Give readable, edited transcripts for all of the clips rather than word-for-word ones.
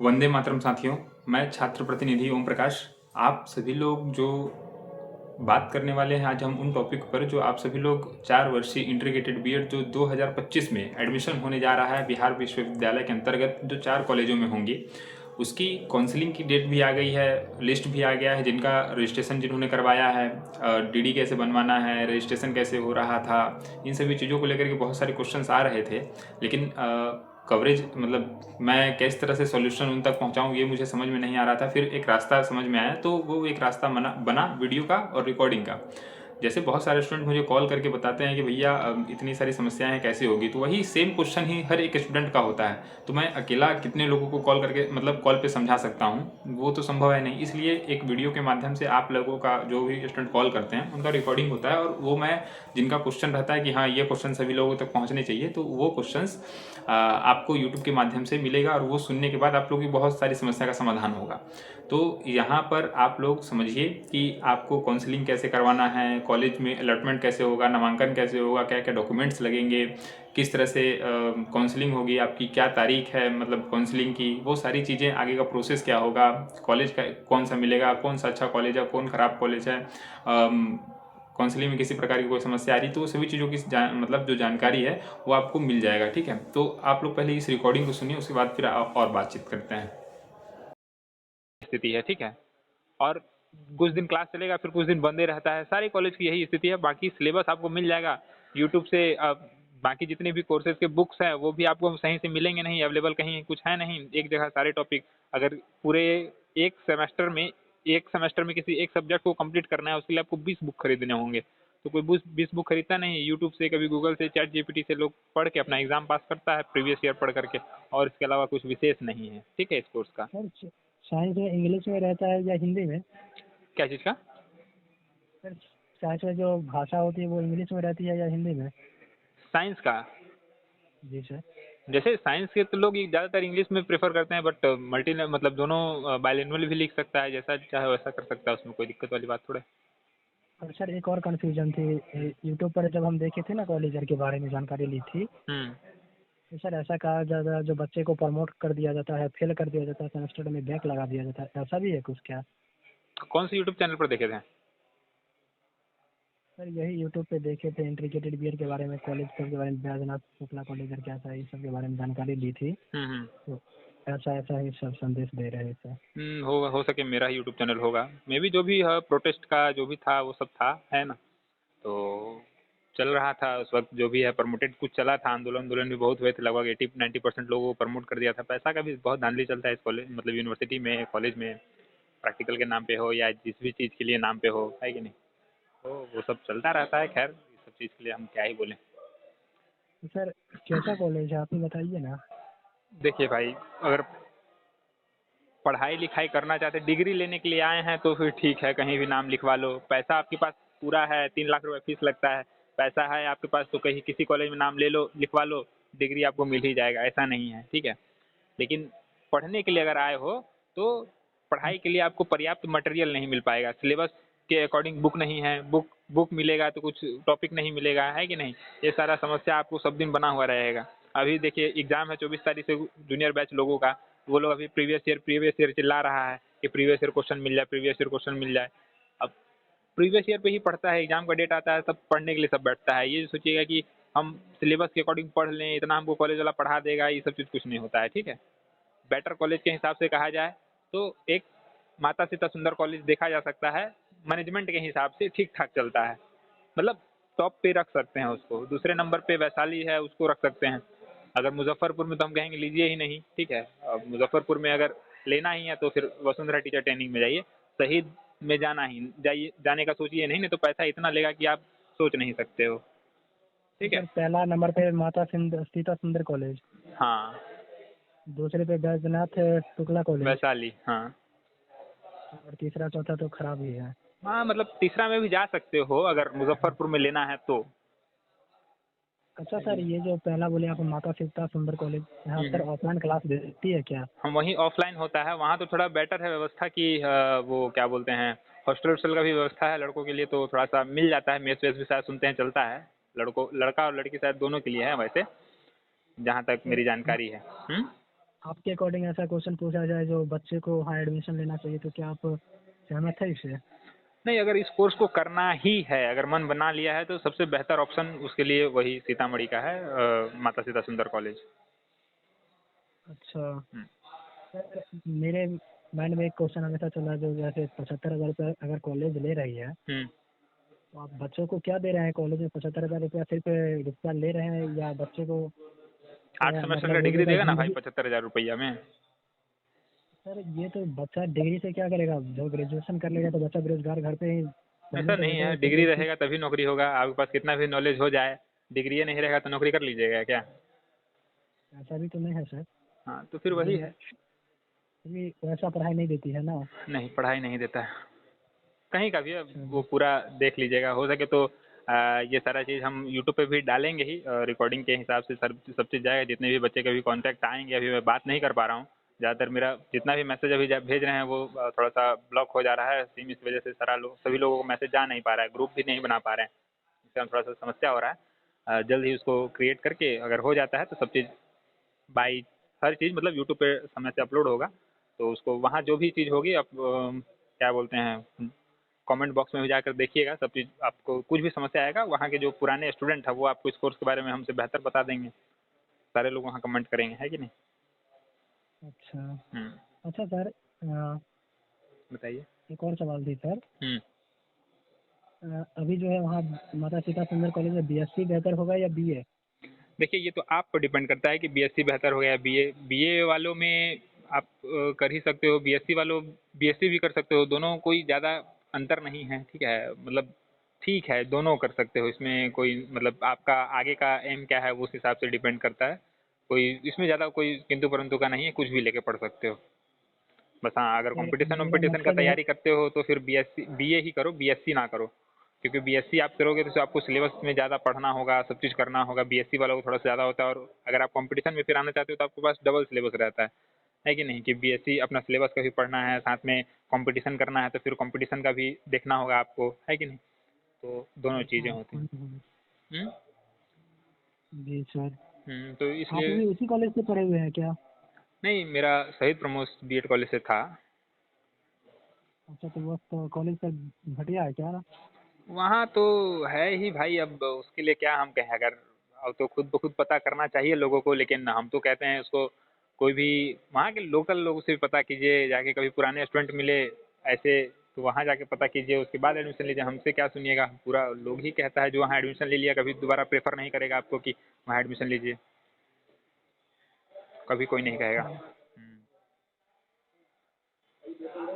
वंदे मातरम साथियों, मैं छात्र प्रतिनिधि ओम प्रकाश। आप सभी लोग जो बात करने वाले हैं आज हम उन टॉपिक पर जो आप सभी लोग 4 वर्षीय इंटीग्रेटेड बीएड जो 2025 में एडमिशन होने जा रहा है बिहार विश्वविद्यालय के अंतर्गत जो 4 कॉलेजों में होंगी, उसकी काउंसलिंग की डेट भी आ गई है, लिस्ट भी आ गया है जिनका रजिस्ट्रेशन जिन्होंने करवाया है, डीडी कैसे बनवाना है, रजिस्ट्रेशन कैसे हो रहा था, इन सभी चीज़ों को लेकर के बहुत सारे क्वेश्चंस आ रहे थे। लेकिन कवरेज मतलब मैं किस तरह से सॉल्यूशन उन तक पहुंचाऊं ये मुझे समझ में नहीं आ रहा था। फिर एक रास्ता समझ में आया, तो वो एक रास्ता बना वीडियो का और रिकॉर्डिंग का। जैसे बहुत सारे स्टूडेंट मुझे कॉल करके बताते हैं कि भैया इतनी सारी समस्याएं हैं कैसे होगी, तो वही सेम क्वेश्चन ही हर एक स्टूडेंट का होता है। तो मैं अकेला कितने लोगों को कॉल करके मतलब कॉल पे समझा सकता हूँ, वो तो संभव है नहीं। इसलिए एक वीडियो के माध्यम से आप लोगों का जो भी स्टूडेंट कॉल करते हैं उनका रिकॉर्डिंग होता है, और वो मैं जिनका क्वेश्चन रहता है कि हाँ ये क्वेश्चन सभी लोगों तक पहुँचने चाहिए, तो वो क्वेश्चंस आपको यूट्यूब के माध्यम से मिलेगा, और वो सुनने के बाद आप लोगों की बहुत सारी समस्या का समाधान होगा। तो यहाँ पर आप लोग समझिए कि आपको काउंसलिंग कैसे करवाना है, कॉलेज में अलॉटमेंट कैसे होगा, नामांकन कैसे होगा, क्या क्या डॉक्यूमेंट्स लगेंगे, किस तरह से काउंसलिंग होगी, आपकी क्या तारीख है मतलब काउंसलिंग की, वो सारी चीज़ें, आगे का प्रोसेस क्या होगा, कॉलेज का कौन सा मिलेगा, कौन सा अच्छा कॉलेज है, कौन ख़राब कॉलेज है, काउंसलिंग में किसी प्रकार की कोई समस्या आ रही, तो वो सभी चीज़ों की मतलब जो जानकारी है वो आपको मिल जाएगा। ठीक है, तो आप लोग पहले इस रिकॉर्डिंग को सुनिए, उसके बाद फिर और बातचीत करते हैं। स्थिति है, ठीक है। और कुछ दिन क्लास चलेगा, फिर कुछ दिन बंदे रहता है। सारे कॉलेज की यही स्थिति है। बाकी सिलेबस आपको मिल जाएगा यूट्यूब से। बाकी जितने भी कोर्सेज के बुक्स हैं वो भी आपको सही से मिलेंगे नहीं, अवेलेबल कहीं कुछ है नहीं एक जगह सारे टॉपिक। अगर पूरे एक सेमेस्टर में किसी एक सब्जेक्ट को कंप्लीट करना है, उसके लिए आपको 20 बुक खरीदने होंगे। तो कोई 20 बुक खरीदता नहीं। यूट्यूब से, कभी गूगल से, चैट जीपीटी से लोग पढ़ के अपना एग्जाम पास करता है प्रीवियस ईयर पढ़ करके, और इसके अलावा कुछ विशेष नहीं है, ठीक है, इस कोर्स का। सर साइंस में इंग्लिश में रहता है या हिंदी में? क्या चीज़ का? सर साइंस में जो भाषा होती है वो इंग्लिश में रहती है या हिंदी में? साइंस का? जी सर। जैसे साइंस के तो लोग ज़्यादातर इंग्लिश में प्रेफर करते हैं, बट मल्टी मतलब दोनों बाइलिंगुअल भी लिख सकता है, जैसा चाहे वैसा कर सकता है, उसमें कोई दिक्कत वाली बात थोड़ा है। और सर एक और कन्फ्यूजन थी, यूट्यूब पर जब हम देखे थे ना कॉलेज के बारे में जानकारी ली थी, हम्म। तो सर ऐसा कहा जाता है जो बच्चे को प्रमोट कर दिया जाता है, फेल कर दिया जाता है, सेमेस्टर में बैक लगा दिया जाता है, ऐसा भी है कुछ क्या? कौन से यूट्यूब चैनल पर देखे थे? सर यही यूट्यूब पे देखे थे, इंटीग्रेटेड बीएड के बारे में, कॉलेज के बारे में, बैजनाथ शुक्ला कॉलेज और क्या था, इस सब के बारे में जानकारी ली थी। हम्म। तो ऐसा ऐसा ही सब संदेश दे रहे थे। होगा, हो सके मेरा ही यूट्यूब चैनल होगा, मे भी। जो भी है प्रोटेस्ट का जो भी था वो सब था, है ना। तो चल रहा था उस वक्त, जो भी है प्रमोटेड कुछ चला था, आंदोलन आंदोलन भी बहुत हुए थे, लगभग 80-90% लोगों को प्रमोट कर दिया था। पैसा का भी बहुत धांधली चलता है इस कॉलेज मतलब यूनिवर्सिटी में, कॉलेज में, प्रैक्टिकल के नाम पे हो या जिस भी चीज़ के लिए नाम पे हो, है कि नहीं। तो वो सब चलता रहता है। खैर, इस सब चीज़ के लिए हम क्या ही बोलें। तो सर कैसा कॉलेज है आप ही बताइए ना। देखिए भाई, अगर पढ़ाई लिखाई करना चाहते, डिग्री लेने के लिए आए हैं, तो फिर ठीक है, कहीं भी नाम लिखवा लो। पैसा आपके पास पूरा है, 3 लाख रुपए फीस लगता है, पैसा है आपके पास, तो कहीं किसी कॉलेज में नाम ले लो, लिखवा लो, डिग्री आपको मिल ही जाएगा, ऐसा नहीं है, ठीक है। लेकिन पढ़ने के लिए अगर आए हो, तो पढ़ाई के लिए आपको पर्याप्त मटेरियल नहीं मिल पाएगा। सिलेबस के अकॉर्डिंग बुक नहीं है, बुक बुक मिलेगा तो कुछ टॉपिक नहीं मिलेगा, है कि नहीं। ये सारा समस्या आपको सब दिन बना हुआ रहेगा। अभी देखिए एग्जाम है 24 तारीख से जूनियर बैच लोगों का, वो लोग अभी प्रीवियस ईयर चिल्ला रहा है कि प्रीवियस ईयर क्वेश्चन मिल जाए, प्रीवियस ईयर क्वेश्चन मिल जाए। अब प्रीवियस ईयर पे ही पढ़ता है, एग्जाम का डेट आता है तब पढ़ने के लिए सब बैठता है। ये सोचिएगा कि हम सिलेबस के अकॉर्डिंग पढ़ लें, इतना हमको कॉलेज वाला पढ़ा देगा, ये सब चीज़ कुछ नहीं होता है, ठीक है। बेटर कॉलेज के हिसाब से कहा जाए तो एक माता सीता सुंदर कॉलेज देखा जा सकता है, मैनेजमेंट के हिसाब से ठीक ठाक चलता है, मतलब टॉप पे रख सकते हैं उसको। दूसरे नंबर पे वैशाली है, उसको रख सकते हैं। अगर मुजफ्फरपुर में तो हम कहेंगे लीजिए ही नहीं, ठीक है। अब मुजफ्फरपुर में अगर लेना ही है तो फिर वसुंधरा टीचर ट्रेनिंग में जाइए, शहीद में जाना ही जाइए, जाने का सोचिए नहीं तो पैसा इतना लेगा कि आप सोच नहीं सकते हो, तो ठीक है। सर पहला नंबर पे माता सीता सुंदर कॉलेज, हाँ, दूसरे पे बैजनाथ शुक्ला कॉलेज, वैशाली, हाँ। और तीसरा चौथा तो खराब ही है। हाँ, मतलब तीसरा में भी जा सकते हो अगर मुजफ्फरपुर में लेना है तो। अच्छा सर, ये जो पहला बोले आप माता सीता सुंदर कॉलेज, यहाँ पर हम्म। ऑफलाइन क्लास देती है क्या? हम वहीं ऑफलाइन होता है, वहाँ तो थोड़ा बेटर है व्यवस्था की, वो क्या बोलते हैं, हॉस्टल वोस्टल का भी व्यवस्था है लड़कों के लिए, तो थोड़ा सा मिल जाता है। मेस वेस भी शायद सुनते हैं चलता है, लड़का और लड़की शायद दोनों के लिए है वैसे, जहाँ तक तो मेरी जानकारी है। आपके अकॉर्डिंग ऐसा क्वेश्चन पूछा जाए जो बच्चे को वहाँ एडमिशन लेना चाहिए, तो क्या आप सहमत है इससे? नहीं, अगर इस कोर्स को करना ही है, अगर मन बना लिया है, तो सबसे बेहतर ऑप्शन उसके लिए वही सीतामढ़ी का है, माता सीता सुंदर कॉलेज। अच्छा हम्म। सर, मेरे माइंड में एक क्वेश्चन हमेशा चला, जो जैसे 75,000 रुपये अगर कॉलेज ले रही है, हम्म। तो आप बच्चों को क्या दे रहे हैं कॉलेज में? 75,000 रुपया सिर्फ रुपया ले रहे हैं, या बच्चे को 8 सेमेस्टर का मतलब वो जो डिग्री है देगा ना भाई जिंदगी? 75,000 रुपया में। सर ये तो बच्चा डिग्री से क्या करेगा? जो ग्रेजुएशन कर लेगा तो बच्चा बेरोजगार घर पे ही ऐसा घूमने तो नहीं बैठेगा, है, उसको डिग्री तो कुछ। रहेगा तभी नौकरी होगा। आपके पास कितना भी नॉलेज हो जाए, डिग्री नहीं रहेगा तो नौकरी कर लीजिएगा क्या? ऐसा भी तो नहीं है सर। हाँ, तो फिर वही अभी है। अभी वैसा पढ़ाई नहीं देती है ना। नहीं, पढ़ाई नहीं देता है कहीं का भी। अब अच्छा वो पूरा देख लीजिएगा, हो सके तो ये सारा चीज़ हम यूट्यूब पे भी डालेंगे ही, रिकॉर्डिंग के हिसाब से सब चीज़ जाएगा। जितने भी बच्चे के भी कॉन्टैक्ट आएंगे, अभी मैं बात नहीं कर पा रहा हूँ ज़्यादातर। मेरा जितना भी मैसेज अभी भेज रहे हैं वो थोड़ा सा ब्लॉक हो जा रहा है सिम, इस वजह से सभी लोगों को मैसेज जा नहीं पा रहा है, ग्रुप भी नहीं बना पा रहे हैं, इससे हम थोड़ा सा समस्या हो रहा है। जल्द ही उसको क्रिएट करके अगर हो जाता है तो सब चीज़ बाई हर चीज़ मतलब यूट्यूब पे समय से अपलोड होगा। तो उसको वहाँ जो भी चीज़ होगी आप क्या बोलते हैं, कमेंट बॉक्स में भी जाकर देखिएगा सब चीज़। आपको कुछ भी समस्या आएगा, वहाँ के जो पुराने स्टूडेंट हैं वो आपको इस कोर्स के बारे में हमसे बेहतर बता देंगे। सारे लोग वहाँ कमेंट करेंगे, है कि नहीं? अच्छा। हम्म। अच्छा सर, बताइए। एक और सवाल थी सर। हम्म। अभी जो है वहाँ माता सीता सुंदर कॉलेज में बीएससी बेहतर होगा या बीए? देखिए, ये तो आप पर डिपेंड करता है कि बीएससी बेहतर हो गया, बीए वालों में आप कर ही सकते हो, बीएससी वालों बीएससी भी कर सकते हो। दोनों कोई ज़्यादा अंतर नहीं है, ठीक है? मतलब ठीक है, दोनों कर सकते हो। इसमें कोई मतलब आपका आगे का एम क्या है वो उस हिसाब से डिपेंड करता है। कोई इसमें ज़्यादा कोई किंतु परंतु का नहीं है, कुछ भी लेके पढ़ सकते हो। बस हाँ, अगर सर कंपटीशन मेरा वम्पिटिशन का मकसद है। तैयारी करते हो तो फिर बीए ही करो, बीएससी ना करो। क्योंकि बीएससी आप करोगे तो आपको सिलेबस में ज़्यादा पढ़ना होगा, सब चीज़ करना होगा। बीएससी वालों को थोड़ा सा ज़्यादा होता है, और अगर आप कंपटीशन में फिर आना चाहते हो तो आपके पास डबल सिलेबस रहता है कि नहीं? कि बीएससी अपना सिलेबस का भी पढ़ना है, साथ में कंपटीशन करना है, तो फिर कंपटीशन का भी देखना होगा आपको, है कि नहीं? तो दोनों चीज़ें हाँ, होती हैं। हम्म। जी सर। तो आप इसलिए भी उसी कॉलेज से पढ़े हुए हैं क्या? नहीं, मेरा शहीद प्रमोद बीएड कॉलेज से था। अच्छा, तो वो तो कॉलेज सर घटिया है क्या? वहाँ तो है ही भाई, अब उसके लिए क्या हम कहें। अगर अब तो खुद ब खुद पता करना चाहिए लोगों को, लेकिन हम तो कहते हैं उसको कोई भी वहाँ के लोकल लोगों से भी पता कीजिए, जाके कभी पुराने स्टूडेंट मिले ऐसे तो वहाँ जाके पता कीजिए, उसके बाद एडमिशन लीजिए। हमसे क्या सुनिएगा, पूरा लोग ही कहता है जो वहाँ एडमिशन ले लिया कभी दोबारा प्रेफर नहीं करेगा आपको कि वहाँ एडमिशन लीजिए, कभी कोई नहीं कहेगा।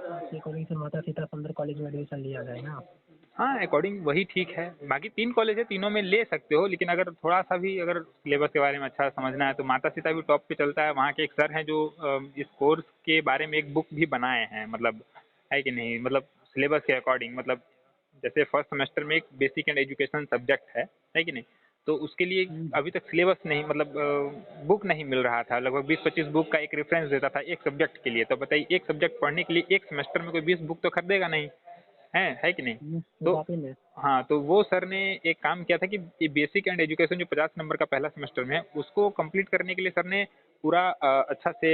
आपके अकॉर्डिंग सर माता सीता सुंदर कॉलेज में एडमिशन लिया जाए ना? हाँ, अकॉर्डिंग वही ठीक है। बाकी 3 कॉलेज है, तीनों में ले सकते हो, लेकिन अगर थोड़ा-सा भी अगर सिलेबस के बारे में अच्छा समझना है तो माता सीता भी टॉप पे चलता है। वहाँ के एक सर हैं जो इस कोर्स के बारे में एक बुक भी बनाए हैं, मतलब है कि नहीं? मतलब सिलेबस के अकॉर्डिंग, मतलब जैसे फर्स्ट सेमेस्टर में एक बेसिक एंड एजुकेशन सब्जेक्ट है कि नहीं? तो उसके लिए अभी तक सिलेबस नहीं, मतलब बुक नहीं मिल रहा था। लगभग 20-25 बुक का एक रेफरेंस देता था एक सब्जेक्ट के लिए। तो बताइए, एक सब्जेक्ट पढ़ने के लिए एक सेमेस्टर में कोई 20 बुक तो खरीदेगा नहीं, है कि नहीं? तो तो काफी ले। हाँ, तो वो सर ने एक काम किया था कि ये बेसिक एंड एजुकेशन जो 50 नंबर का पहला सेमेस्टर में है, उसको कंप्लीट करने के लिए सर ने पूरा अच्छा से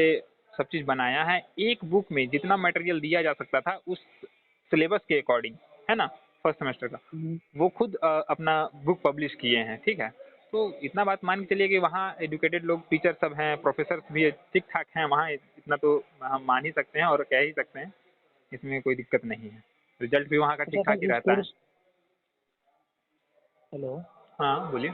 सब चीज़ बनाया है। एक बुक में जितना मटेरियल दिया जा सकता था उस सिलेबस के अकॉर्डिंग, है ना? फर्स्ट सेमेस्टर का वो खुद अपना बुक पब्लिश किए हैं, ठीक है? तो इतना बात मान के चलिए कि वहाँ एजुकेटेड लोग टीचर सब हैं, प्रोफेसर भी ठीक ठाक हैं वहाँ, इतना तो हम मान ही सकते हैं और कह ही सकते हैं। इसमें कोई दिक्कत नहीं है। रिजल्ट भी वहाँ का अच्छा ठीक ठाक ही सर, इस रहता है। कोर्स हेलो हाँ, बोलिए।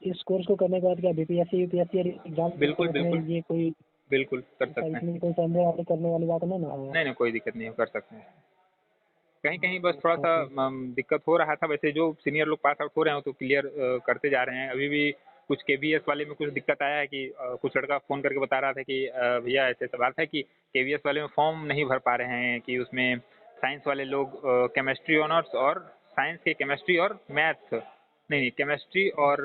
इस कोर्स को करने के बाद क्या बीपीएससी यूपीएससी एग्जाम बिल्कुल, में बिल्कुल, ये कोई बिल्कुल कर ऐसा सकते हैं। इसमें कोई संदेह वाली करने वाली बात नहीं ना है? नहीं, नहीं, कोई दिक्कत नहीं है, कर सकते हैं। कहीं-कहीं बस अच्छा थोड़ा-सा सर। दिक्कत हो रहा था। वैसे जो सीनियर लोग पास आउट हो रहे हैं, वो तो क्लियर करते जा रहे हैं। अभी भी कुछ केवीएस वाले में कुछ दिक्कत आया है कि कुछ लड़का फ़ोन करके बता रहा था कि भैया ऐसे-ऐसे बात है कि केवीएस वाले में फॉर्म नहीं भर पा रहे हैं, कि उसमें साइंस वाले लोग केमिस्ट्री ऑनर्स और साइंस के केमिस्ट्री और मैथ्स नहीं, केमिस्ट्री और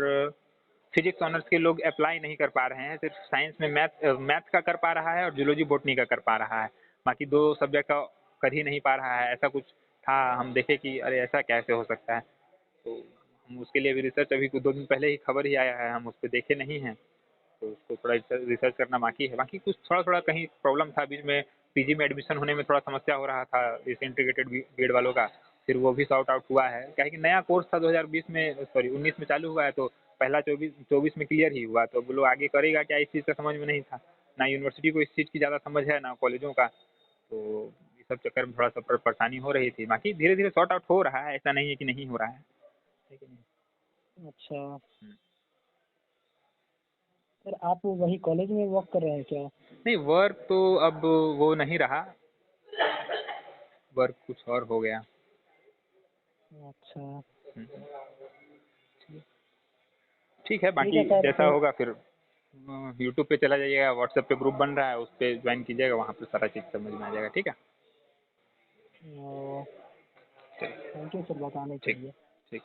फिजिक्स ऑनर्स के लोग अप्लाई नहीं कर पा रहे हैं। सिर्फ साइंस में मैथ का कर पा रहा है और जूलॉजी बॉटनी का कर पा रहा है। बाकी 2 सब्जेक्ट का कर ही नहीं पा रहा है। ऐसा कुछ था, हम देखे कि अरे ऐसा कैसे हो सकता है? तो हम उसके लिए भी रिसर्च, अभी 2 दिन पहले ही खबर ही आया है, हम उस पे देखे नहीं हैं। तो उसको थोड़ा रिसर्च करना बाकी है। बाकी कुछ थोड़ा-थोड़ा कहीं प्रॉब्लम था बीच में, पीजी में एडमिशन होने में थोड़ा समस्या हो रहा था इस इंटीग्रेटेड बीएड वालों का, फिर वो भी सॉर्ट आउट हुआ है। क्या है कि नया कोर्स था 2020 में, सॉरी 19 में चालू हुआ है, तो पहला 24 में क्लियर ही हुआ, तो अब लोग आगे करेगा क्या इस चीज़ का समझ में नहीं था। ना यूनिवर्सिटी को इस चीज़ की ज़्यादा समझ है, ना कॉलेजों का, तो इस सब चक्कर में थोड़ा-सा परेशानी हो रही थी। बाकी धीरे-धीरे सॉर्ट आउट हो रहा है, ऐसा नहीं है कि नहीं हो रहा है। है कि नहीं? अच्छा, हुँ। सर आप वही कॉलेज में वर्क कर रहे हैं क्या? नहीं, वर्क तो अब वो नहीं रहा, वर्क कुछ और हो गया। अच्छा, हुँ। ठीक है, ठीक बाकी है सर जैसा तो होगा फिर यूट्यूब पे चला जाइएगा, व्हाट्सएप पे ग्रुप बन रहा है, उस पे ज्वाइन कीजिएगा, वहाँ पे सारा चीज़ समझ में आ जाएगा, ठीक है? चलिए, थैंक यू सर बताने के ठीक, लिए। ठीक।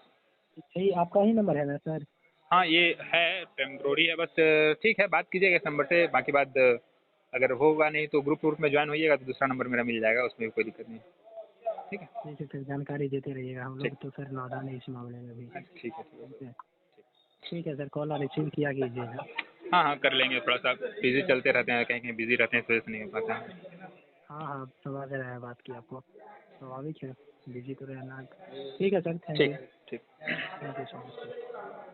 यही आपका ही नंबर है ना सर? हाँ, ये है टेम्परोरी है बस, ठीक है, बात कीजिएगा इस नंबर से, बाकी बात अगर होगा नहीं तो ग्रुप में ज्वाइन होइएगा तो दूसरा नंबर मेरा मिल जाएगा, उसमें भी कोई दिक्कत नहीं। ठीक है? ठीक है सर, जानकारी देते रहिएगा, हम ठीक, लोग तो सर नादान है इस मामले में भी। अच्छा ठीक है, ठीक ठीक है, है। ठीक है सर, कॉल रिसीव किया कीजिएगा। हाँ, हाँ, कर लेंगे, थोड़ा-सा बिज़ी चलते रहते हैं, कहीं-कहीं बिज़ी रहते हैं, इस वजह से नहीं हो पाता है। हाँ हाँ, समझ रहे हैं बात की आपको, स्वाभाविक है, बिजी तो रहना। ठीक है सर, थैंक ठीक, यू, ठीक। Thank you so much sir.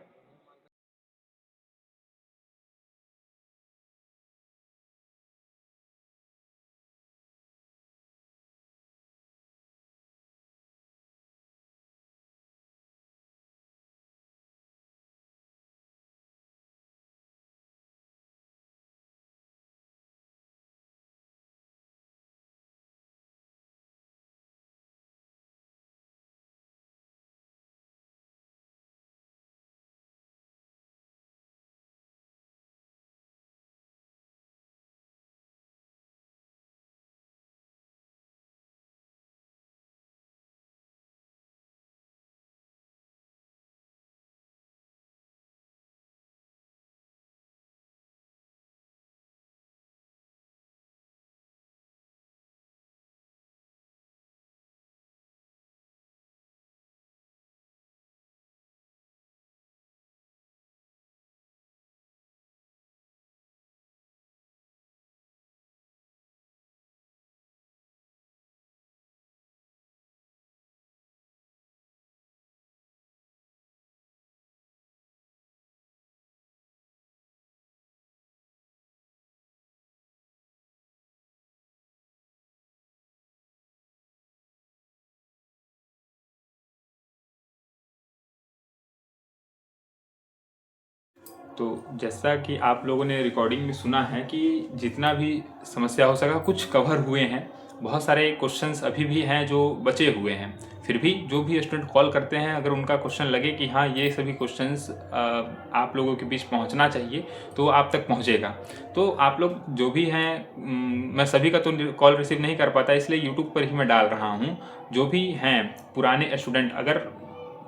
तो जैसा कि आप लोगों ने रिकॉर्डिंग में सुना है कि जितना भी समस्या हो सका कुछ कवर हुए हैं, बहुत सारे क्वेश्चंस अभी भी हैं जो बचे हुए हैं। फिर भी जो भी स्टूडेंट कॉल करते हैं, अगर उनका क्वेश्चन लगे कि हाँ ये सभी क्वेश्चंस आप लोगों के बीच पहुंचना चाहिए, तो आप तक पहुंचेगा। तो आप लोग जो भी हैं, मैं सभी का तो कॉल रिसीव नहीं कर पाता, इसलिए यूट्यूब पर ही मैं डाल रहा हूँ। जो भी हैं पुराने स्टूडेंट, अगर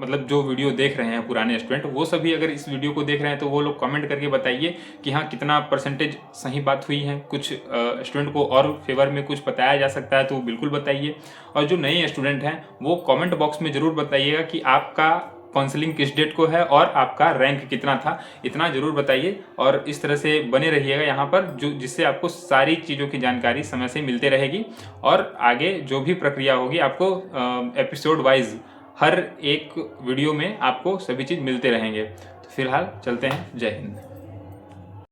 मतलब जो वीडियो देख रहे हैं पुराने स्टूडेंट, वो सभी अगर इस वीडियो को देख रहे हैं तो वो लोग कमेंट करके बताइए कि हाँ कितना परसेंटेज सही बात हुई है। कुछ स्टूडेंट को और फेवर में कुछ बताया जा सकता है तो बिल्कुल बताइए। और जो नए स्टूडेंट हैं वो कमेंट बॉक्स में ज़रूर बताइएगा कि आपका काउंसलिंग किस डेट को है और आपका रैंक कितना था, इतना ज़रूर बताइए। और इस तरह से बने रहिएगा यहाँ पर, जो जिससे आपको सारी चीज़ों की जानकारी समय से मिलते रहेगी। और आगे जो भी प्रक्रिया होगी आपको एपिसोड वाइज हर एक वीडियो में आपको सभी चीज़ मिलते रहेंगे। तो फिलहाल चलते हैं, जय हिंद।